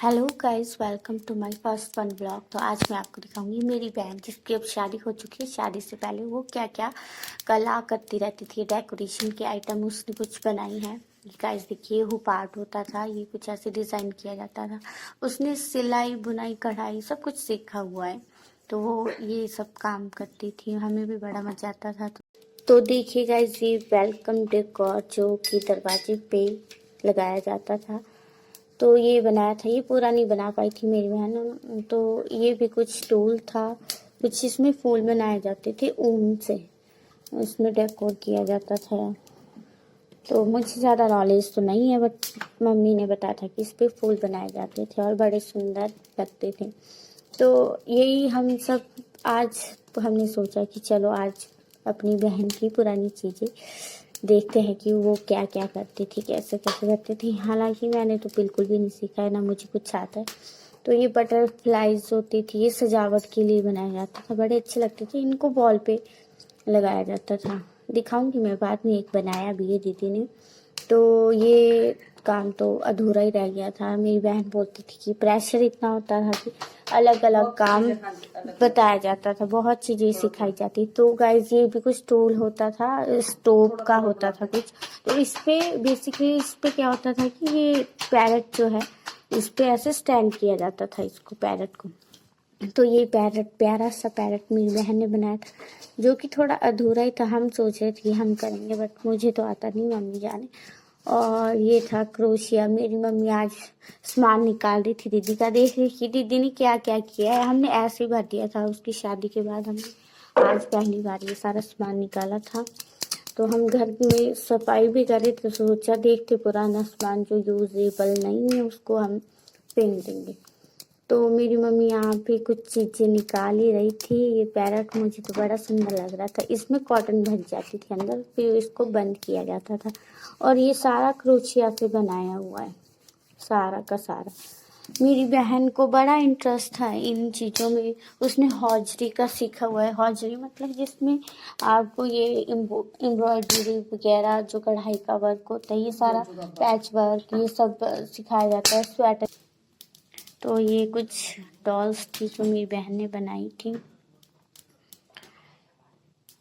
Hello guys, welcome to my first one blog. तो आज मैं आपको दिखाऊंगी मेरी बहन जिसकी अब शादी हो चुकी है। शादी से पहले वो क्या क्या कला करती रहती थी, डेकोरेशन के आइटम उसने कुछ बनाई है। गाइस देखिए, हु पार्ट होता था, ये कुछ ऐसे डिज़ाइन किया जाता था। उसने सिलाई बुनाई कढ़ाई सब कुछ सीखा हुआ है, तो वो ये सब काम करती थी। हमें भी बड़ा मजा आता था। तो देखिए गाइस, ये वेलकम डेकोर जो कि दरवाजे पे लगाया जाता था, तो ये बनाया था। ये पूरा नहीं बना पाई थी मेरी बहन। तो ये भी कुछ टूल था, कुछ इसमें फूल बनाए जाते थे ऊन से, उसमें डेकोर किया जाता था। तो मुझे ज़्यादा नॉलेज तो नहीं है, बट मम्मी ने बताया था कि इस पे फूल बनाए जाते थे और बड़े सुंदर लगते थे। तो यही हम सब आज हमने सोचा कि चलो आज अपनी बहन की पुरानी चीज़ें देखते हैं कि वो क्या क्या करती थी, कैसे कैसे करती थी। हालांकि मैंने तो बिल्कुल भी नहीं सीखा है, ना मुझे कुछ आता है। तो ये बटरफ्लाइज होती थी, ये सजावट के लिए बनाया जाता था, बड़े अच्छे लगते थे। इनको वॉल पे लगाया जाता था। दिखाऊंगी मैं बाद में, एक बनाया भी है दीदी ने। तो ये काम तो अधूरा ही रह गया था। मेरी बहन बोलती थी कि प्रेशर इतना होता था कि अलग अलग काम बताया जाता था, बहुत चीज़ें सिखाई जाती। तो गाइस ये भी कुछ टूल होता था, स्टोव का होता था कुछ। तो इस पे बेसिकली इस पे क्या होता था कि ये पैरेट जो है, इस पे ऐसे स्टैंड किया जाता था इसको, पैरेट को। तो ये पैरेट, प्यारा सा पैरेट मेरी बहन ने बनाया था, जो कि थोड़ा अधूरा ही था। हम सोच रहे थे कि हम करेंगे, बट मुझे तो आता नहीं, मम्मी जाने। और ये था क्रोशिया। मेरी मम्मी आज सामान निकाल रही थी दीदी का, देख रही थी दीदी ने क्या क्या किया है। हमने ऐसे ही भर दिया था उसकी शादी के बाद। हमने आज पहली बार ये सारा सामान निकाला था। तो हम घर में सफाई भी कर रहे थे, तो सोचा देखते पुराना सामान जो यूजेबल नहीं है उसको हम फेंक देंगे। तो मेरी मम्मी यहाँ पे कुछ चीज़ें निकाल ही रही थी। ये पैरेट मुझे तो बड़ा सुंदर लग रहा था। इसमें कॉटन भर जाती थी अंदर, फिर इसको बंद किया जाता था। और ये सारा क्रोशिया से बनाया हुआ है, सारा का सारा। मेरी बहन को बड़ा इंटरेस्ट था इन चीज़ों में। उसने हौजरी का सीखा हुआ है। हौजरी मतलब जिसमें आपको ये एम्ब्रॉयडरी वगैरह, जो कढ़ाई का वर्क होता है, ये सारा पैच वर्क, ये सब सिखाया जाता है। स्वेटर। तो ये कुछ डॉल्स थी जो मेरी बहन ने बनाई थी,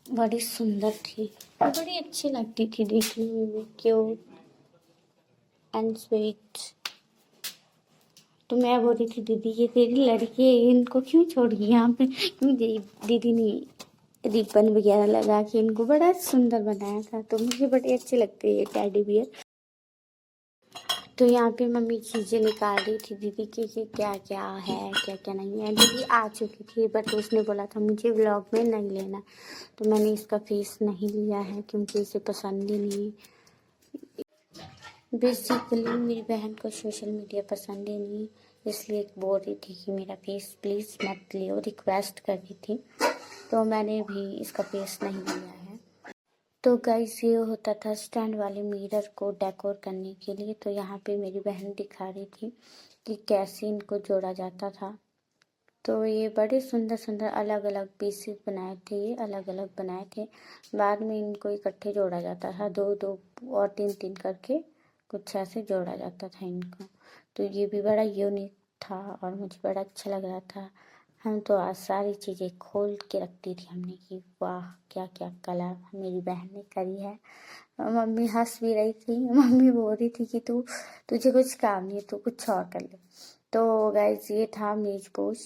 बड़ी सुंदर थी, बड़ी अच्छी लगती थी देखने में, क्यूट एंड स्वीट। तो मैं बोल रही थी दीदी ये तेरी लड़की है, इनको क्यों छोड़ गई यहाँ पे, क्यों दीदी ने रिबन वगैरह लगा के इनको बड़ा सुंदर बनाया था। तो मुझे बड़े अच्छे लगते हैं ये टेडी बियर। तो यहाँ पे मम्मी चीज़ें निकाल रही थी दीदी की कि क्या क्या है क्या क्या नहीं है। दीदी आ चुकी थी, बट उसने बोला था मुझे व्लॉग में नहीं लेना, तो मैंने इसका फेस नहीं लिया है क्योंकि इसे पसंद ही नहीं। बेसिकली मेरी बहन को सोशल मीडिया पसंद ही नहीं, इसलिए बोल रही थी कि मेरा फेस प्लीज़ मत लियो, रिक्वेस्ट कर रही थी। तो मैंने भी इसका फेस नहीं लिया है। तो गाइस ये होता था स्टैंड वाले मिरर को डेकोर करने के लिए। तो यहाँ पे मेरी बहन दिखा रही थी कि कैसे इनको जोड़ा जाता था। तो ये बड़े सुंदर सुंदर अलग अलग पीसेस बनाए थे, ये अलग अलग बनाए थे। बाद में इनको इकट्ठे जोड़ा जाता था, दो दो और तीन तीन करके कुछ ऐसे जोड़ा जाता था इनको। तो ये भी बड़ा यूनिक था और मुझे बड़ा अच्छा लग रहा था। हम तो आज सारी चीज़ें खोल के रखती थी हमने कि वाह क्या क्या कला मेरी बहन ने करी है। मम्मी हंस भी रही थी। मम्मी बोल रही थी कि तुझे कुछ काम नहीं है, तू कुछ और कर ले। तो गाइस ये था मेज पोश,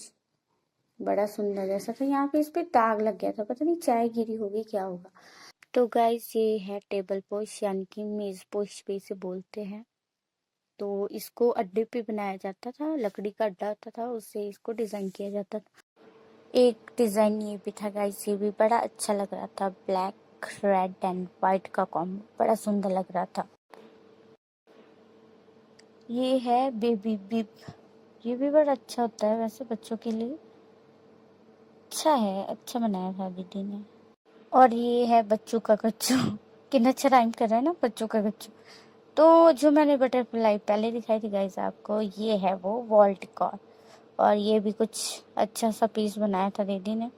बड़ा सुंदर जैसा था। यहाँ पे इस पे दाग लग गया था, पता नहीं चाय गिरी होगी क्या होगा। तो गाइस ये है टेबल पोश, यानी कि मेज पोश पे इसे बोलते हैं। तो इसको अड्डे पे बनाया जाता था, लकड़ी का अड्डा होता था, उससे इसको डिजाइन किया जाता था। एक डिजाइन ये भी था गाइस, ये भी बड़ा अच्छा लग रहा था। ब्लैक रेड एंड वाइट का कॉम्बो बड़ा सुंदर लग रहा था। ये है बेबी बिप, ये भी बड़ा अच्छा होता है वैसे बच्चों के लिए। अच्छा है, अच्छा बनाया था दीदी ने। और ये है बच्चों का गच्चू। कितना अच्छा राइम कर रहा है ना, बच्चों का गच्चू। तो जो मैंने बटरफ्लाई पहले दिखाई थी गाइस आपको, ये है वो वॉल डेकोर। और ये भी कुछ अच्छा सा पीस बनाया था दीदी ने।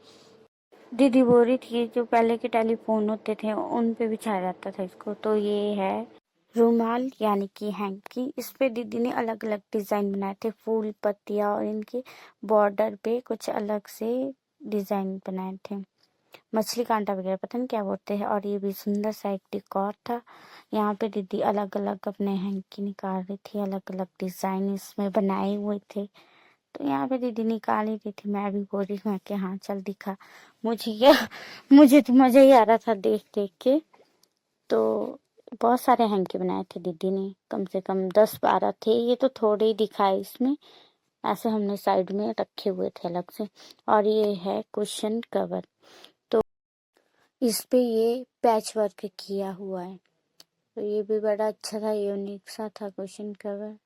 दीदी बोल रही थी जो पहले के टेलीफोन होते थे उन पे बिछाया जाता था इसको। तो ये है रुमाल यानी कि हैंकी। इस पे दीदी ने अलग अलग डिज़ाइन बनाए थे, फूल पत्तियाँ, और इनके बॉर्डर पे कुछ अलग से डिज़ाइन बनाए थे, मछली कांटा वगैरह पता नहीं क्या बोलते हैं। और ये भी सुंदर सा एक डेकोर था। यहाँ पे दीदी अलग अलग अपने हैंकी निकाल रही थी, अलग अलग डिज़ाइन इसमें बनाए हुए थे। तो यहाँ पे दीदी निकाल ही रही थी, मैं भी बोल रही हूँ कि हाँ चल दिखा। मुझे तो मज़ा ही आ रहा था देख देख के। तो बहुत सारे हैंकी बनाए थे दीदी ने, कम से कम 10-12 थे। ये तो थोड़े ही दिखाए इसमें, ऐसे हमने साइड में रखे हुए थे अलग से। और ये है कुशन कवर, तो इस पे ये पैच वर्क किया हुआ है। तो ये भी बड़ा अच्छा था, यूनिक सा था कुशन कवर,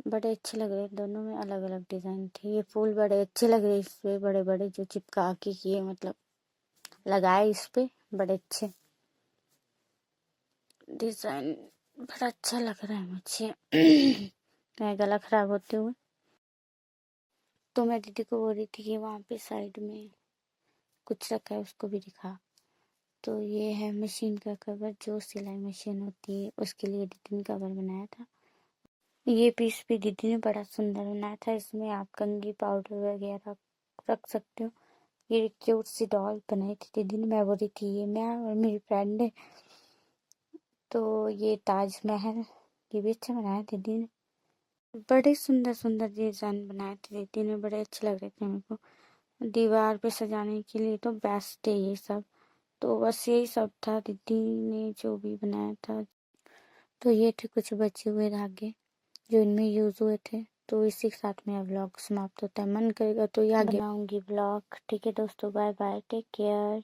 बड़े अच्छे लग रहे। दोनों में अलग अलग डिज़ाइन थे। ये फूल बड़े अच्छे लग रहे इस पे, बड़े बड़े जो चिपका के किए, मतलब लगाए इस पे, बड़े अच्छे डिज़ाइन, बड़ा अच्छा लग रहा है मुझे। मेरा गला खराब होते हुए। तो मैं दीदी को बोल रही थी कि वहाँ पे साइड में कुछ रखा है, उसको भी दिखा। तो ये है मशीन का कवर, जो सिलाई मशीन होती है उसके लिए दीदी ने कवर बनाया था। ये पीस भी दीदी ने बड़ा सुंदर बनाया था। इसमें आप कंघी पाउडर वगैरह रख सकते हो। ये क्यूट सी डॉल बनाई थी दीदी ने। मैं बोल रही थी ये मैं और मेरी फ्रेंड ने। तो ये ताजमहल, ये भी अच्छा बनाया दीदी ने। बड़े सुंदर सुंदर डिजाइन बनाए थे दीदी ने, बड़े अच्छे लग रहे थे मेरे को। दीवार पे सजाने के लिए तो बेस्ट है ये सब। तो बस यही सब था दीदी ने जो भी बनाया था। तो ये थे कुछ बचे हुए धागे जो इनमें यूज हुए थे। तो इसी के साथ मेरा व्लॉग समाप्त होता है। मन करेगा तो ये आगे बनाऊंगी व्लॉग। ठीक है दोस्तों, बाय बाय, टेक केयर।